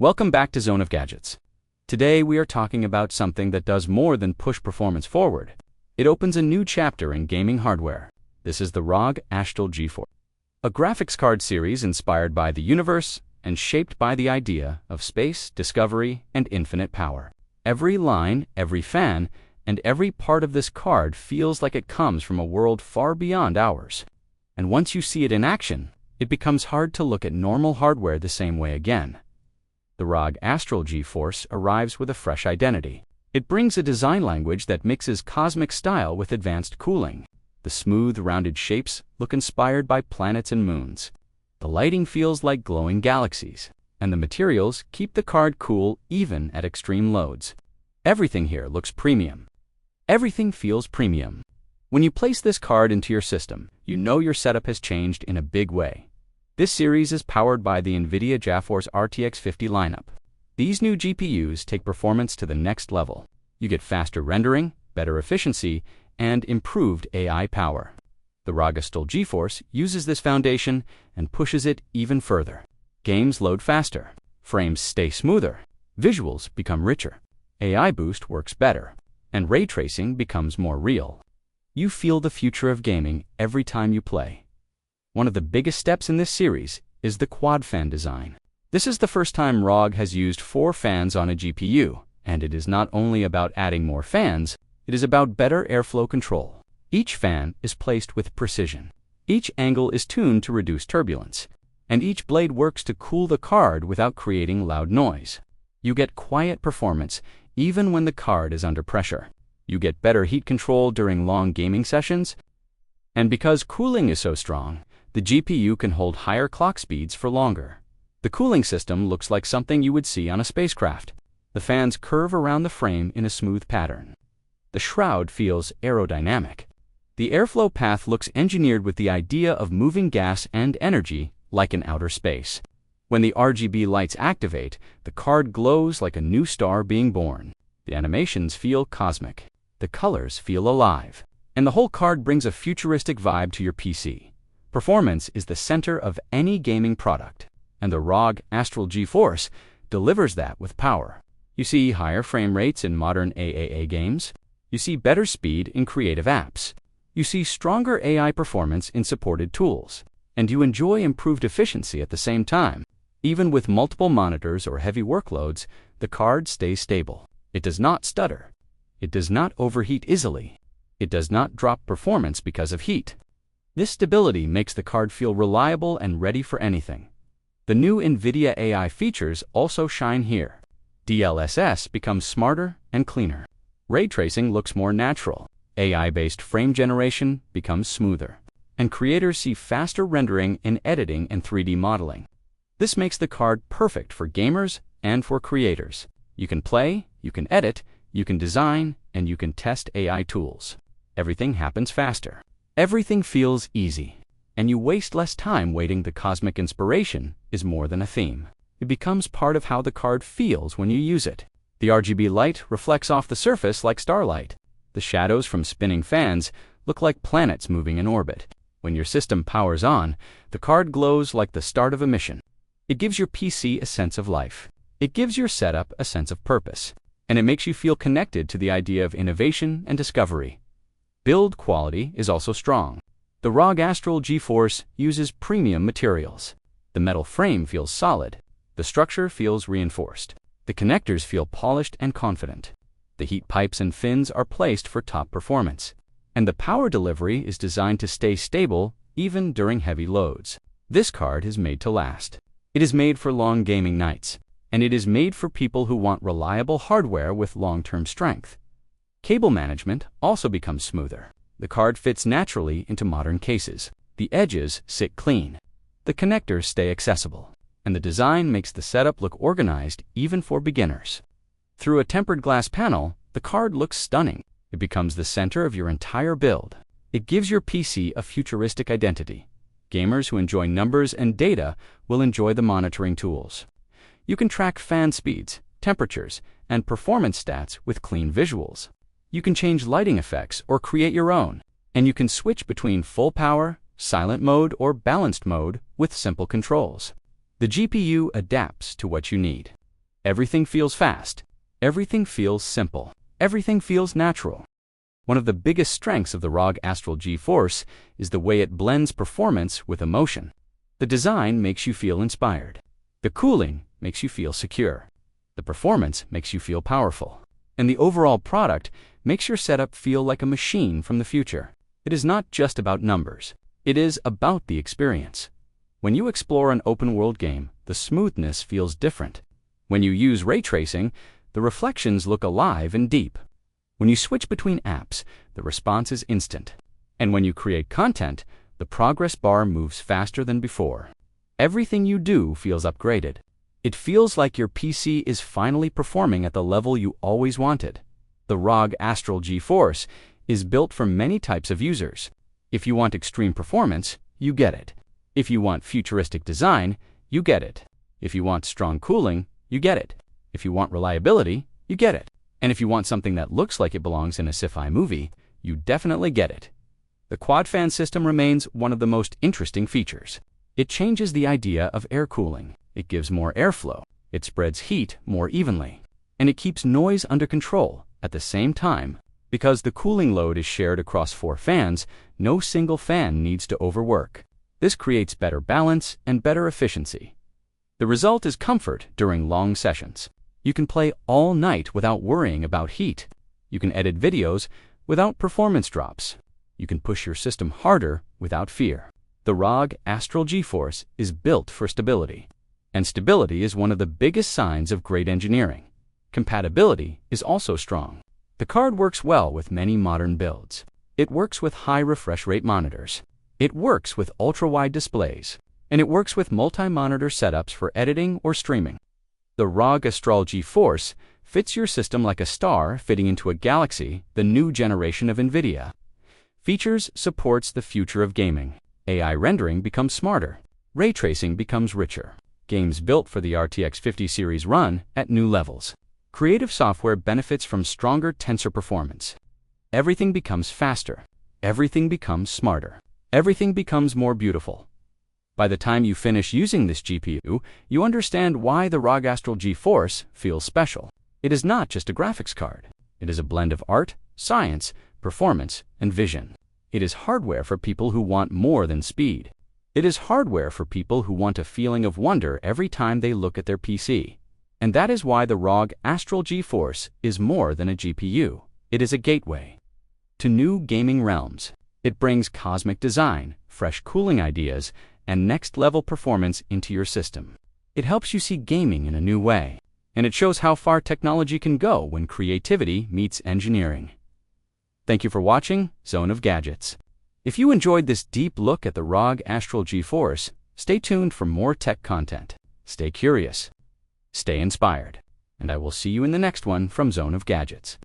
Welcome back to Zone of Gadgets. Today we are talking about something that does more than push performance forward. It opens a new chapter in gaming hardware. This is the ROG Astral GeForce, a graphics card series inspired by the universe and shaped by the idea of space, discovery, and infinite power. Every line, every fan, and every part of this card feels like it comes from a world far beyond ours. And once you see it in action, it becomes hard to look at normal hardware the same way again. The ROG Astral GeForce arrives with a fresh identity. It brings a design language that mixes cosmic style with advanced cooling. The smooth, rounded shapes look inspired by planets and moons. The lighting feels like glowing galaxies, and the materials keep the card cool even at extreme loads. Everything here looks premium. Everything feels premium. When you place this card into your system, you know your setup has changed in a big way. This series is powered by the NVIDIA GeForce RTX 50 lineup. These new GPUs take performance to the next level. You get faster rendering, better efficiency, and improved AI power. The ROG Astral GeForce uses this foundation and pushes it even further. Games load faster, frames stay smoother, visuals become richer, AI boost works better, and ray tracing becomes more real. You feel the future of gaming every time you play. One of the biggest steps in this series is the quad fan design. This is the first time ROG has used 4 fans on a GPU, and it is not only about adding more fans, it is about better airflow control. Each fan is placed with precision. Each angle is tuned to reduce turbulence, and each blade works to cool the card without creating loud noise. You get quiet performance even when the card is under pressure. You get better heat control during long gaming sessions, and because cooling is so strong, the GPU can hold higher clock speeds for longer. The cooling system looks like something you would see on a spacecraft. The fans curve around the frame in a smooth pattern. The shroud feels aerodynamic. The airflow path looks engineered with the idea of moving gas and energy like in outer space. When the RGB lights activate, the card glows like a new star being born. The animations feel cosmic. The colors feel alive. And the whole card brings a futuristic vibe to your PC. Performance is the center of any gaming product, and the ROG Astral GeForce delivers that with power. You see higher frame rates in modern AAA games. You see better speed in creative apps. You see stronger AI performance in supported tools. And you enjoy improved efficiency at the same time. Even with multiple monitors or heavy workloads, the card stays stable. It does not stutter. It does not overheat easily. It does not drop performance because of heat. This stability makes the card feel reliable and ready for anything. The new NVIDIA AI features also shine here. DLSS becomes smarter and cleaner. Ray tracing looks more natural. AI-based frame generation becomes smoother. And creators see faster rendering in editing and 3D modeling. This makes the card perfect for gamers and for creators. You can play, you can edit, you can design, and you can test AI tools. Everything happens faster. Everything feels easy. And you waste less time waiting. The cosmic inspiration is more than a theme. It becomes part of how the card feels when you use it. The RGB light reflects off the surface like starlight. The shadows from spinning fans look like planets moving in orbit. When your system powers on, the card glows like the start of a mission. It gives your PC a sense of life. It gives your setup a sense of purpose. And it makes you feel connected to the idea of innovation and discovery. Build quality is also strong. The ROG Astral GeForce uses premium materials. The metal frame feels solid. The structure feels reinforced. The connectors feel polished and confident. The heat pipes and fins are placed for top performance. And the power delivery is designed to stay stable even during heavy loads. This card is made to last. It is made for long gaming nights. And it is made for people who want reliable hardware with long-term strength. Cable management also becomes smoother. The card fits naturally into modern cases. The edges sit clean. The connectors stay accessible. And the design makes the setup look organized even for beginners. Through a tempered glass panel, the card looks stunning. It becomes the center of your entire build. It gives your PC a futuristic identity. Gamers who enjoy numbers and data will enjoy the monitoring tools. You can track fan speeds, temperatures, and performance stats with clean visuals. You can change lighting effects or create your own, and you can switch between full power, silent mode, or balanced mode with simple controls. The GPU adapts to what you need. Everything feels fast. Everything feels simple. Everything feels natural. One of the biggest strengths of the ROG Astral GeForce is the way it blends performance with emotion. The design makes you feel inspired. The cooling makes you feel secure. The performance makes you feel powerful. And the overall product makes your setup feel like a machine from the future. It is not just about numbers. It is about the experience. When you explore an open-world game, the smoothness feels different. When you use ray tracing, the reflections look alive and deep. When you switch between apps, the response is instant. And when you create content, the progress bar moves faster than before. Everything you do feels upgraded. It feels like your PC is finally performing at the level you always wanted. The ROG Astral GeForce is built for many types of users. If you want extreme performance, you get it. If you want futuristic design, you get it. If you want strong cooling, you get it. If you want reliability, you get it. And if you want something that looks like it belongs in a sci-fi movie, you definitely get it. The quad fan system remains one of the most interesting features. It changes the idea of air cooling. It gives more airflow. It spreads heat more evenly. And it keeps noise under control at the same time. Because the cooling load is shared across 4 fans, no single fan needs to overwork. This creates better balance and better efficiency. The result is comfort during long sessions. You can play all night without worrying about heat. You can edit videos without performance drops. You can push your system harder without fear. The ROG Astral GeForce is built for stability. And stability is one of the biggest signs of great engineering. Compatibility is also strong. The card works well with many modern builds. It works with high refresh rate monitors. It works with ultra-wide displays. And it works with multi-monitor setups for editing or streaming. The ROG Astral GeForce fits your system like a star fitting into a galaxy, the new generation of NVIDIA. Features supports the future of gaming. AI rendering becomes smarter. Ray tracing becomes richer. Games built for the RTX 50 series run at new levels. Creative software benefits from stronger tensor performance. Everything becomes faster. Everything becomes smarter. Everything becomes more beautiful. By the time you finish using this GPU, you understand why the ROG Astral GeForce feels special. It is not just a graphics card. It is a blend of art, science, performance, and vision. It is hardware for people who want more than speed. It is hardware for people who want a feeling of wonder every time they look at their PC. And that is why the ROG Astral GeForce is more than a GPU. It is a gateway to new gaming realms. It brings cosmic design, fresh cooling ideas, and next-level performance into your system. It helps you see gaming in a new way. And it shows how far technology can go when creativity meets engineering. Thank you for watching Zone of Gadgets. If you enjoyed this deep look at the ROG Astral GeForce, stay tuned for more tech content. Stay curious. Stay inspired. And I will see you in the next one from Zone of Gadgets.